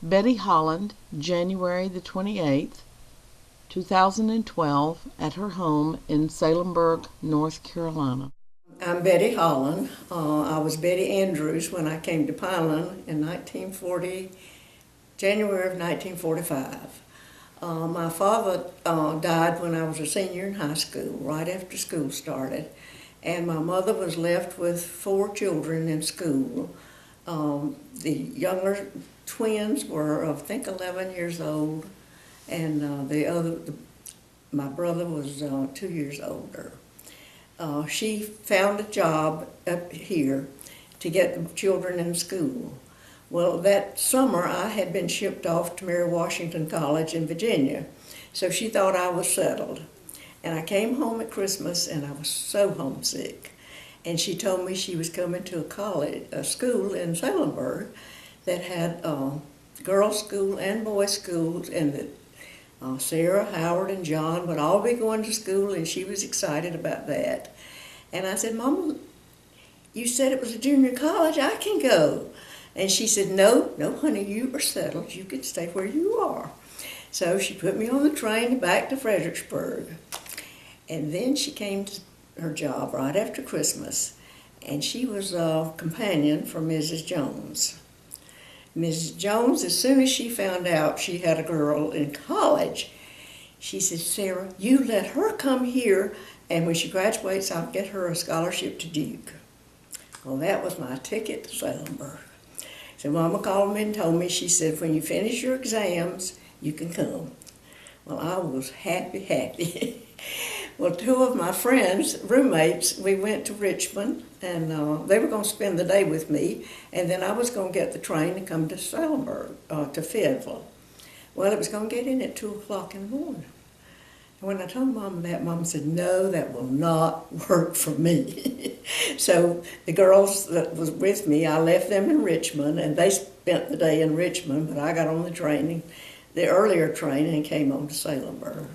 Betty Holland, January the 28th, 2012, at her home in Salemburg, North Carolina. I'm Betty Holland. I was Betty Andrews when I came to Pineland in January of 1945. My father died when I was a senior in high school, right after school started, and my mother was left with 4 children in school. The younger twins were, I think, 11 years old, and my brother was 2 years older. She found a job up here to get the children in school. Well, that summer I had been shipped off to Mary Washington College in Virginia, so she thought I was settled. And I came home at Christmas and I was so homesick. And she told me she was coming to a school in Salemburg that had girls' school and boys' schools, and that Sarah, Howard, and John would all be going to school, and she was excited about that. And I said, "Mama, you said it was a junior college, I can go." And she said, no, honey, you are settled. You can stay where you are. So she put me on the train back to Fredericksburg. And then she came to her job right after Christmas, and she was a companion for Mrs. Jones. Mrs. Jones, as soon as she found out she had a girl in college, she said, "Sarah, you let her come here, and when she graduates, I'll get her a scholarship to Duke." Well, that was my ticket to Salemburg. So Mama called me and told me, she said, "When you finish your exams, you can come." Well, I was happy. Well, 2 of my friends, roommates, we went to Richmond, and they were going to spend the day with me, and then I was going to get the train and come to Salemburg, to Fayetteville. Well, it was going to get in at 2 o'clock in the morning. And when I told Mama that, Mama said, "No, that will not work for me." So the girls that was with me, I left them in Richmond, and they spent the day in Richmond, but I got on the earlier train, and came on to Salemburg.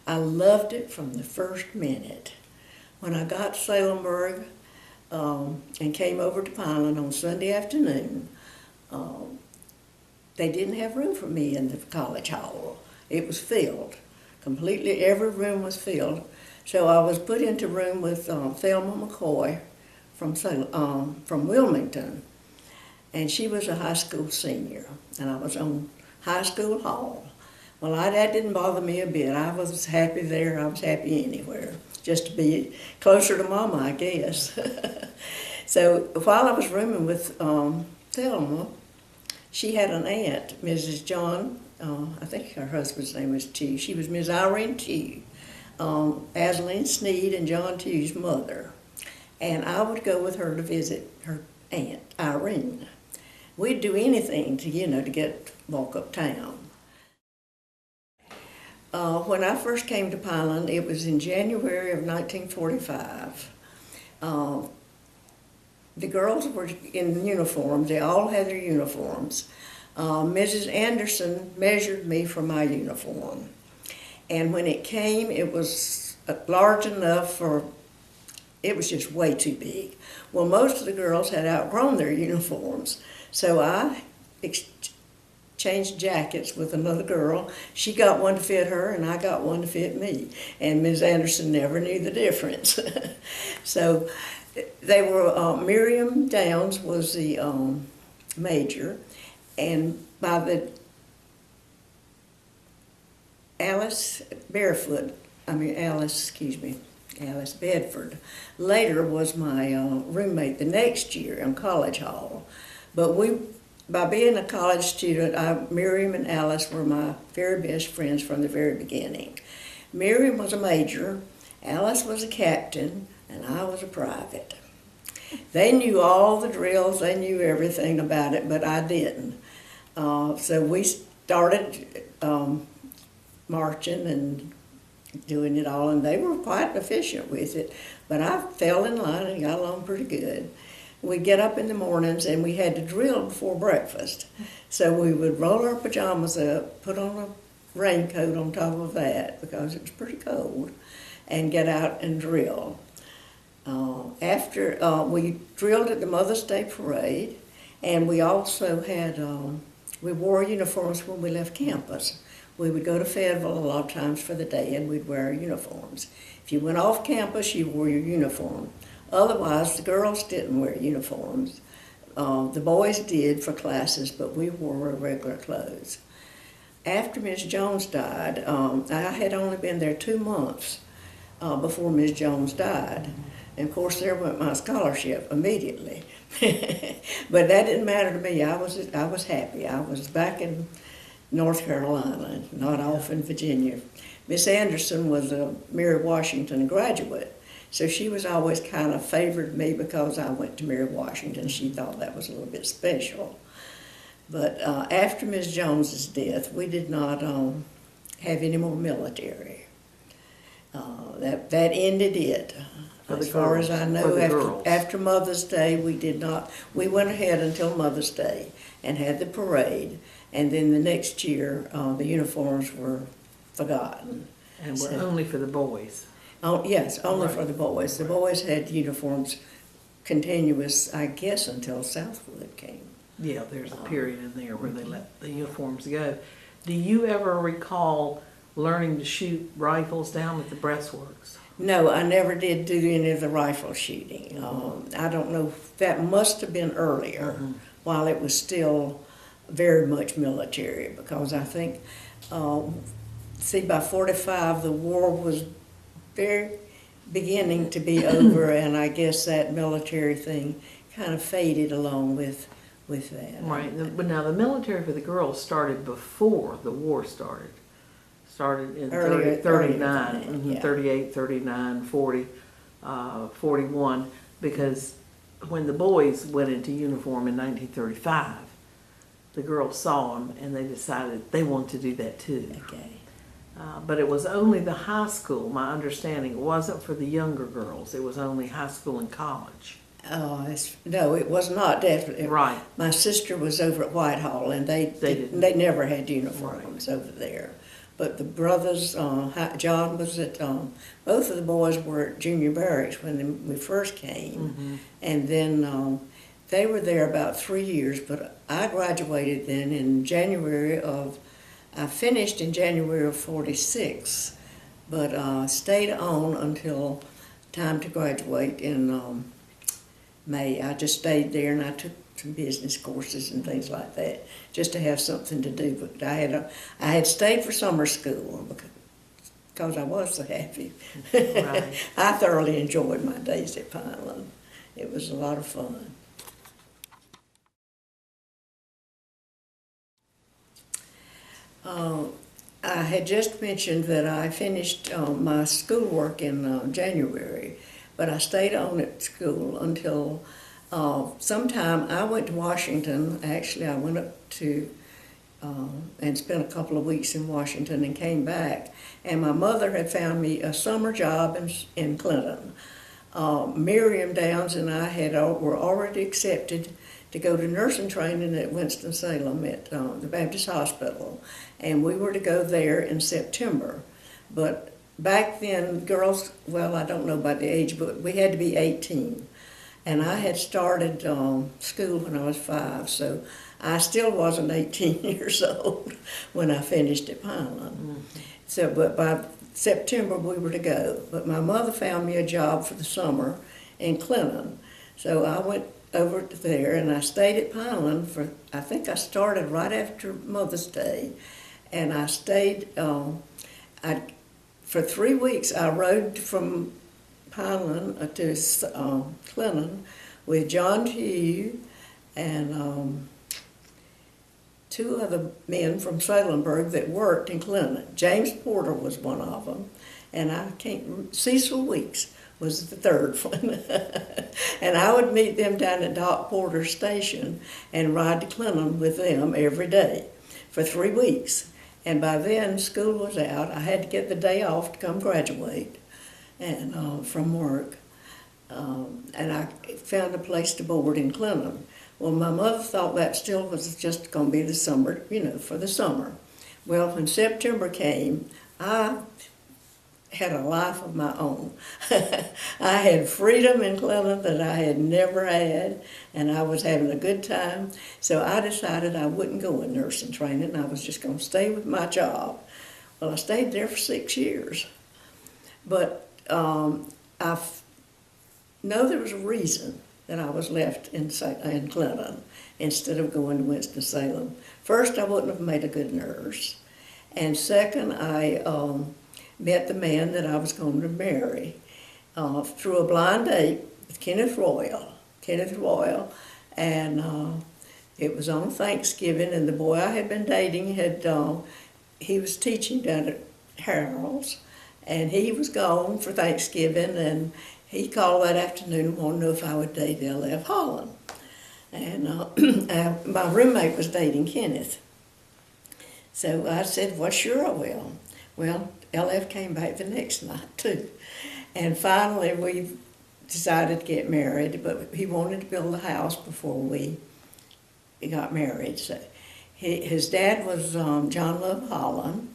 I loved it from the first minute. When I got to Salemburg and came over to Pineland on Sunday afternoon, they didn't have room for me in the college hall. It was filled. Completely every room was filled. So I was put into a room with Thelma McCoy from Wilmington, and she was a high school senior, and I was on high school hall. Well, that didn't bother me a bit. I was happy there. I was happy anywhere, just to be closer to Mama, I guess. So while I was rooming with Thelma, she had an aunt, Mrs. John, I think her husband's name was Tew. She was Miss Irene Tew, Adeline Sneed and John Tew's mother. And I would go with her to visit her aunt, Irene. We'd do anything to walk uptown. When I first came to Pineland, it was in January of 1945. The girls were in uniforms. They all had their uniforms. Mrs. Anderson measured me for my uniform. And when it came, it was large enough it was just way too big. Well, most of the girls had outgrown their uniforms, so I changed jackets with another girl. She got one to fit her, and I got one to fit me. And Ms. Anderson never knew the difference. So they were, Miriam Downs was the major, and by the Alice Bedford, later was my roommate the next year in College Hall. But by being a college student, Miriam and Alice were my very best friends from the very beginning. Miriam was a major, Alice was a captain, and I was a private. They knew all the drills, they knew everything about it, but I didn't. So we started marching and doing it all, and they were quite efficient with it, but I fell in line and got along pretty good. We'd get up in the mornings and we had to drill before breakfast. So we would roll our pajamas up, put on a raincoat on top of that because it was pretty cold, and get out and drill. After we drilled at the Mother's Day Parade, and we also had we wore uniforms when we left campus. We would go to Fayetteville a lot of times for the day, and we'd wear our uniforms. If you went off campus, you wore your uniform. Otherwise, the girls didn't wear uniforms. The boys did for classes, but we wore our regular clothes. After Miss Jones died, I had only been there 2 months before Miss Jones died. And of course, there went my scholarship immediately. But that didn't matter to me. I was happy. I was back in North Carolina, not off in Virginia. Miss Anderson was a Mary Washington graduate, so she was always kind of favored me because I went to Mary Washington. She thought that was a little bit special. But after Miss Jones's death, we did not have any more military. That ended it. As far as I know, after Mother's Day, we did not. We went ahead until Mother's Day and had the parade, and then the next year, the uniforms were forgotten. And were only for the boys. Oh, yes, only Right. for the boys. The boys had uniforms continuous, I guess, until Southwood came. Yeah, there's a period in there where they let the uniforms go. Do you ever recall learning to shoot rifles down at the breastworks? No, I never did do any of the rifle shooting. I don't know, that must have been earlier, while it was still very much military, because I think, by 45, the war was very beginning to be over, and I guess that military thing kind of faded along with that. Right, but now the military for the girls started before the war started. Started in Earlier, 39, earlier than that, yeah. 38, 39, 40, 41, because when the boys went into uniform in 1935, the girls saw them and they decided they wanted to do that too. Okay. But it was only the high school, my understanding, it wasn't for the younger girls, it was only high school and college. No, it was not definitely. Right. My sister was over at Whitehall, and they never had uniforms over there. But the brothers, John was at, both of the boys were at junior barracks when we first came. And then they were there about 3 years, but I graduated then in I finished in January of 46, but stayed on until time to graduate in May. I just stayed there, and I took some business courses and things like that, just to have something to do. But I had stayed for summer school because I was so happy. Right. I thoroughly enjoyed my days at Pineland. It was a lot of fun. I had just mentioned that I finished my schoolwork in January, but I stayed on at school until sometime I went to Washington. Actually, I went up to and spent a couple of weeks in Washington and came back. And my mother had found me a summer job in Clinton. Miriam Downs and I were already accepted to go to nursing training at Winston-Salem at the Baptist Hospital. And we were to go there in September. But back then, girls, well, I don't know about the age, but we had to be 18. And I had started school when I was 5, so I still wasn't 18 years old when I finished at Pineland. So, but by September we were to go. But my mother found me a job for the summer in Clinton. So I went over to there and I stayed at Pineland for, I think I started right after Mother's Day. And I stayed, for 3 weeks I rode from Pineland to Clinton with John Hugh and 2 other men from Salemburg that worked in Clinton. James Porter was one of them, and Cecil Weeks was the third one. And I would meet them down at Doc Porter's station and ride to Clinton with them every day for 3 weeks. And by then, school was out. I had to get the day off to come graduate and from work. And I found a place to board in Clinton. Well, my mother thought that still was just going to be the summer, for the summer. Well, when September came, I had a life of my own. I had freedom in Cleveland that I had never had, and I was having a good time. So I decided I wouldn't go in nursing training. I was just going to stay with my job. Well, I stayed there for 6 years. But I know there was a reason that I was left in Clinton instead of going to Winston-Salem. First, I wouldn't have made a good nurse. And second, I met the man that I was going to marry through a blind date with Kenneth Royal. And it was on Thanksgiving, and the boy I had been dating he was teaching down at Harold's, and he was gone for Thanksgiving, and he called that afternoon and wanted to know if I would date L.F. Holland. And my roommate was dating Kenneth. So I said, well, sure I will. Well, L.F. came back the next night, too. And finally, we decided to get married, but he wanted to build a house before we got married. So his dad was John Love Holland,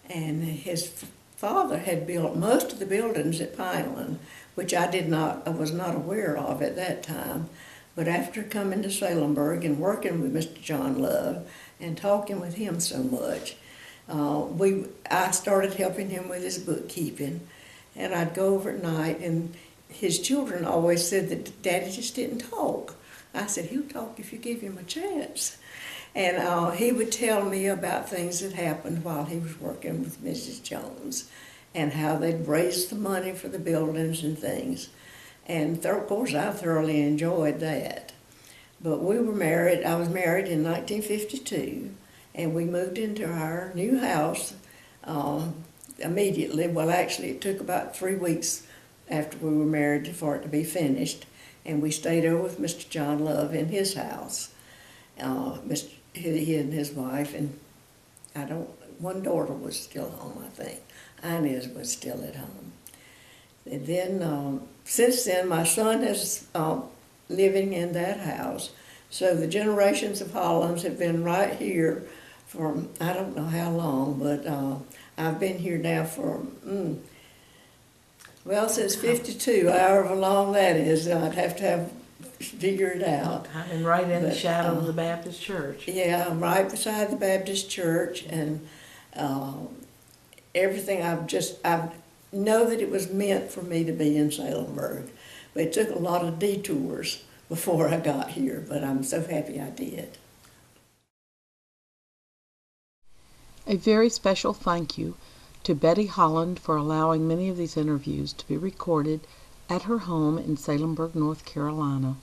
and his father had built most of the buildings at Pineland, which I was not aware of at that time. But after coming to Salemburg and working with Mr. John Love and talking with him so much, I started helping him with his bookkeeping. And I'd go over at night, and his children always said that Daddy just didn't talk. I said, he'll talk if you give him a chance. And he would tell me about things that happened while he was working with Mrs. Jones and how they'd raised the money for the buildings and things. And of course, I thoroughly enjoyed that. But we were married. I was married in 1952, and we moved into our new house immediately. Well, actually, it took about 3 weeks after we were married for it to be finished, and we stayed over with Mr. John Love in his house. He and his wife, and one daughter was still home, I think. Inez was still at home. And then, since then, my son is living in that house. So the generations of Hollands have been right here for, I don't know how long, but I've been here now for, since 52, however long that is. I'd have to figure it out. I've been right in the shadow of the Baptist church. Yeah, I'm right beside the Baptist church, and everything I know that it was meant for me to be in Salemburg. But it took a lot of detours before I got here, but I'm so happy I did. A very special thank you to Betty Holland for allowing many of these interviews to be recorded at her home in Salemburg, North Carolina.